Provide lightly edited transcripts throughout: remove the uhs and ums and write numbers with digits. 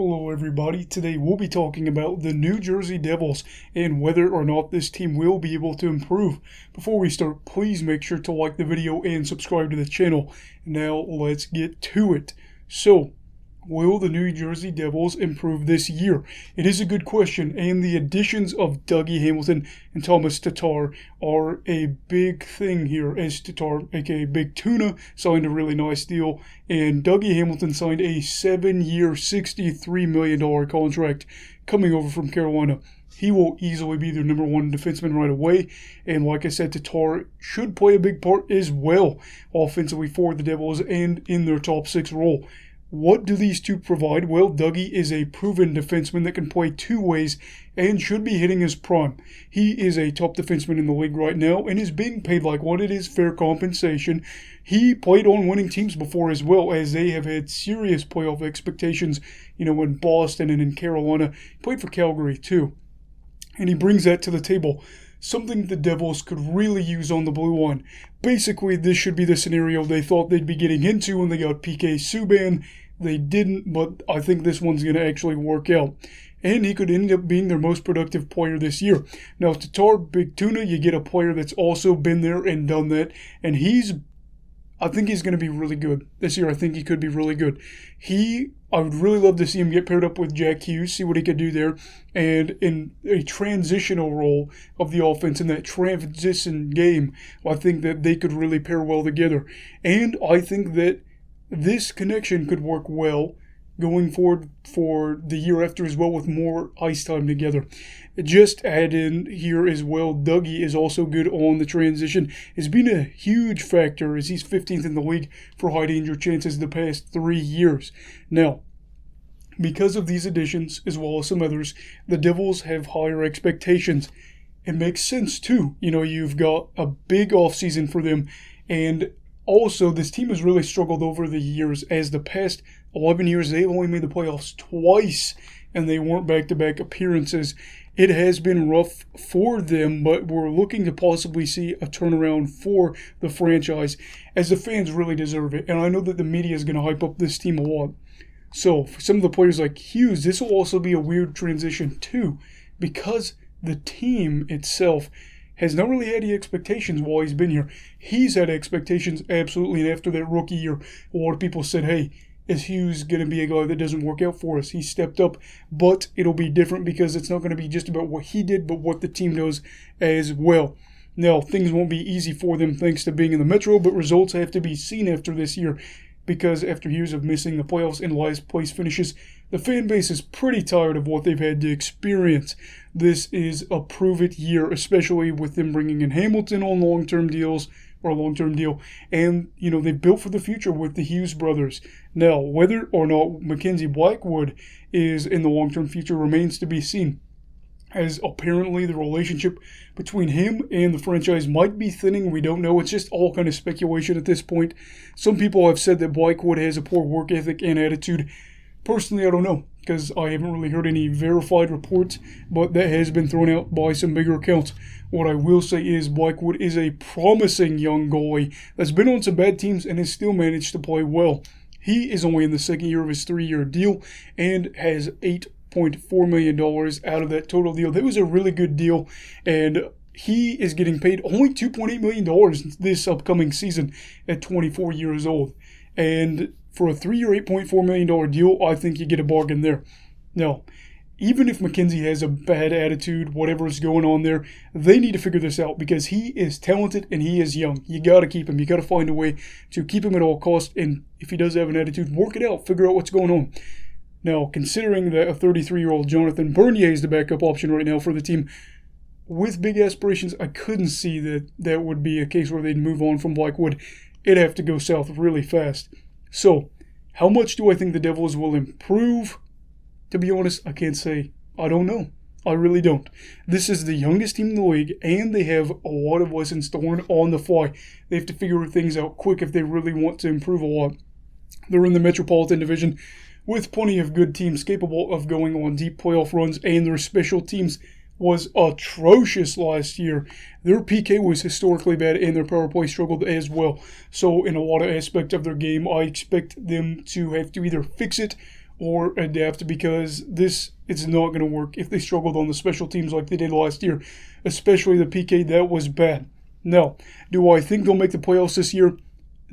Hello everybody, today we'll be talking about the New Jersey Devils and whether or not this team will be able to improve. Before we start, please make sure to like the video and subscribe to the channel. Now let's get to it. So, will the New Jersey Devils improve this year? It is a good question, and the additions of Dougie Hamilton and Thomas Tatar are a big thing here, as Tatar, aka Big Tuna, signed a really nice deal, and Dougie Hamilton signed a 7-year, $63 million contract coming over from Carolina. He will easily be their number one defenseman right away, and like I said, Tatar should play a big part as well offensively for the Devils and in their top six role. What do these two provide? Well, Dougie is a proven defenseman that can play two ways and should be hitting his prime. He is a top defenseman in the league right now and is being paid like what it is, fair compensation. He played on winning teams before as well, as they have had serious playoff expectations, in Boston and in Carolina. He played for Calgary too. And he brings that to the table. Something the Devils could really use on the blue line. Basically, this should be the scenario they thought they'd be getting into when they got PK Subban. They didn't, but I think this one's going to actually work out. And he could end up being their most productive player this year. Now, Tatar, Big Tuna, you get a player that's also been there and done that. And I think he's going to be really good this year. I think he could be really good. I would really love to see him get paired up with Jack Hughes, see what he could do there. And in a transitional role of the offense in that transition game, I think that they could really pair well together. And I think that this connection could work well going forward for the year after as well, with more ice time together. Just add in here as well, Dougie is also good on the transition. Has been a huge factor as he's 15th in the league for high danger chances the past 3 years. Now, because of these additions, as well as some others, the Devils have higher expectations. It makes sense too. You've got a big offseason for them, and also, this team has really struggled over the years, as the past 11 years they've only made the playoffs twice, and they weren't back-to-back appearances. It has been rough for them, but we're looking to possibly see a turnaround for the franchise, as the fans really deserve it. And I know that the media is going to hype up this team a lot. So, for some of the players like Hughes, this will also be a weird transition too, because the team itself has not really had any expectations while he's been here. He's had expectations, absolutely, and after that rookie year, a lot of people said, hey, is Hughes going to be a guy that doesn't work out for us? He stepped up, but it'll be different because it's not going to be just about what he did, but what the team does as well. Now, things won't be easy for them thanks to being in the Metro, but results have to be seen after this year, because after years of missing the playoffs and last place finishes, the fan base is pretty tired of what they've had to experience. This is a prove-it year, especially with them bringing in Hamilton on long-term deals, or a long-term deal. And, they built for the future with the Hughes brothers. Now, whether or not Mackenzie Blackwood is in the long-term future remains to be seen, as apparently the relationship between him and the franchise might be thinning. We don't know. It's just all kind of speculation at this point. Some people have said that Blackwood has a poor work ethic and attitude. Personally, I don't know, because I haven't really heard any verified reports, but that has been thrown out by some bigger accounts. What I will say is Blackwood is a promising young goalie that's been on some bad teams and has still managed to play well. He is only in the second year of his 3-year deal and has $8.4 million out of that total deal. That was a really good deal, and he is getting paid only $2.8 million this upcoming season at 24 years old. And for a 3-year, $8.4 million deal, I think you get a bargain there. Now, even if Mackenzie has a bad attitude, whatever is going on there, they need to figure this out, because he is talented and he is young. You got to keep him. You got to find a way to keep him at all costs, and if he does have an attitude, work it out. Figure out what's going on. Now, considering that a 33-year-old Jonathan Bernier is the backup option right now for the team, with big aspirations, I couldn't see that would be a case where they'd move on from Blackwood. It'd have to go south really fast. So, how much do I think the Devils will improve? To be honest, I can't say. I don't know. I really don't. This is the youngest team in the league, and they have a lot of lessons to learn on the fly. They have to figure things out quick if they really want to improve a lot. They're in the Metropolitan Division with plenty of good teams capable of going on deep playoff runs, and their special teams was atrocious last year. Their PK was historically bad, and their power play struggled as well. So in a lot of aspects of their game, I expect them to have to either fix it or adapt, because it's not going to work if they struggled on the special teams like they did last year, especially the PK. That was bad. Now, do I think they'll make the playoffs this year?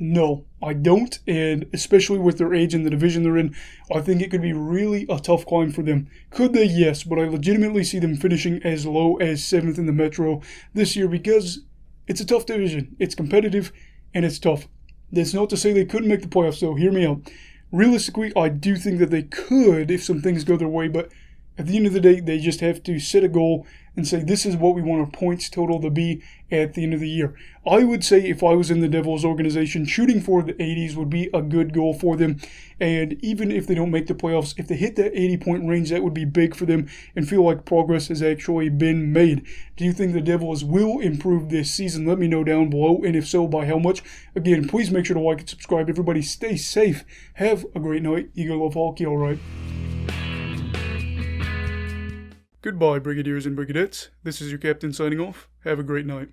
No, I don't, and especially with their age and the division they're in, I think it could be really a tough climb for them. Could they? Yes, but I legitimately see them finishing as low as 7th in the Metro this year, because it's a tough division. It's competitive, and it's tough. That's not to say they couldn't make the playoffs, though. Hear me out. Realistically, I do think that they could if some things go their way, but at the end of the day, they just have to set a goal and say, this is what we want our points total to be at the end of the year. I would say if I was in the Devils organization, shooting for the 80s would be a good goal for them. And even if they don't make the playoffs, if they hit that 80-point range, that would be big for them and feel like progress has actually been made. Do you think the Devils will improve this season? Let me know down below, and if so, by how much? Again, please make sure to like and subscribe. Everybody stay safe. Have a great night. You go love hockey, all right? Goodbye, Brigadiers and Brigadettes. This is your captain signing off. Have a great night.